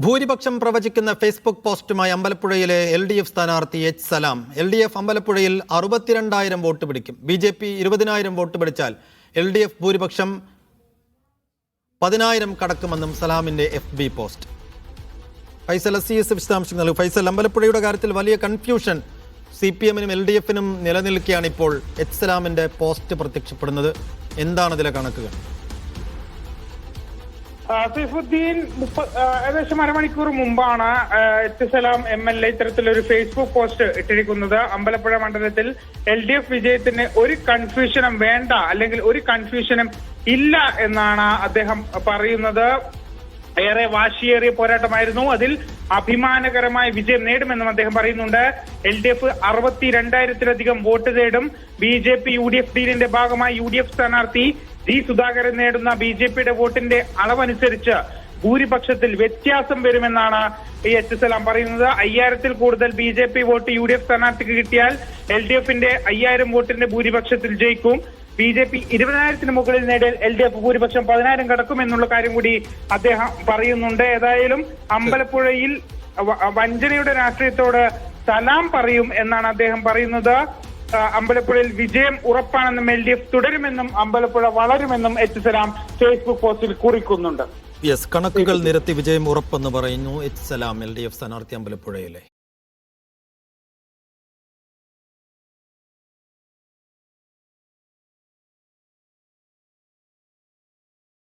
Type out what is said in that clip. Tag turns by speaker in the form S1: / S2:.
S1: ഭൂരിപക്ഷം പ്രവചിക്കുന്ന Facebook പോസ്റ്റുമായി അമ്പലപ്പുഴയിലെ LDF സ്ഥാനാർത്ഥി H. സലാം. LDF അമ്പലപ്പുഴയിൽ 62,000 വോട്ട് പിടിക്കും. BJP 20,000 വോട്ട് പിടിച്ചാൽ LDF ഭൂരിപക്ഷം 10,000 കടക്കുമെന്നും സലാമിന്റെ FB പോസ്റ്റ്. ഫൈസൽ CS വിശദാംശങ്ങൾ നൽകും. ഫൈസൽ, അമ്പലപ്പുഴയുടെ കാര്യത്തിൽ വലിയ കൺഫ്യൂഷൻ CPM-നും LDF-നും നിലനിൽക്കുകയാണ് ഇപ്പോൾ H. സലാമിന്റെ പോസ്റ്റ് പ്രത്യക്ഷപ്പെടുന്നത്. എന്താണ് ഇതിലെ കണക്കുകൾ?
S2: സൈഫുദ്ദീൻ ഏകദേശം അരമണിക്കൂർ മുമ്പാണ് H. സലാം MLA ഇത്തരത്തിലൊരു ഫേസ്ബുക്ക് പോസ്റ്റ് ഇട്ടിരിക്കുന്നത്. അമ്പലപ്പുഴ മണ്ഡലത്തിൽ LDF വിജയത്തിന് ഒരു കൺഫ്യൂഷനും വേണ്ട, അല്ലെങ്കിൽ ഒരു കൺഫ്യൂഷനും ഇല്ല എന്നാണ് അദ്ദേഹം പറയുന്നത്. ഏറെ വാശിയേറിയ പോരാട്ടമായിരുന്നു, അതിൽ അഭിമാനകരമായ വിജയം നേടുമെന്നും അദ്ദേഹം പറയുന്നുണ്ട്. LDF 62,000-ലധികം വോട്ട് നേടും. BJP UDF ഡീലിന്റെ ഭാഗമായി UDF സ്ഥാനാർത്ഥി G. സുധാകരൻ നേടുന്ന BJP-യുടെ വോട്ടിന്റെ അളവനുസരിച്ച് ഭൂരിപക്ഷത്തിൽ വ്യത്യാസം വരുമെന്നാണ് H. സലാം പറയുന്നത്. 5,000-ൽ കൂടുതൽ BJP വോട്ട് UDF സ്ഥാനാർത്ഥിക്ക് കിട്ടിയാൽ LDF-ന്റെ 5,000 വോട്ടിന്റെ ഭൂരിപക്ഷത്തിൽ ജയിക്കും. BJP 20,000-ന് മുകളിൽ നേടിയാൽ LDF ഭൂരിപക്ഷം 10,000 കടക്കുമെന്നുള്ള കാര്യം കൂടി അദ്ദേഹം പറയുന്നുണ്ട്. ഏതായാലും അമ്പലപ്പുഴയിൽ വഞ്ചനയുടെ രാഷ്ട്രീയത്തോട് സലാം പറയും എന്നാണ് അദ്ദേഹം പറയുന്നത്. അമ്പലപ്പുഴയിൽ വിജയം ഉറപ്പാണെന്നും LDF തുടരുമെന്നും അമ്പലപ്പുഴ വളരുമെന്നും H. സലാം ഫേസ്ബുക്ക് പോസ്റ്റിൽ കുറിക്കുന്നുണ്ട്.
S1: കണക്കുകൾ നിരത്തി വിജയം ഉറപ്പെന്ന് പറയുന്നു H. സലാം, LDF സ്ഥാനാർത്ഥി അമ്പലപ്പുഴയിലെ.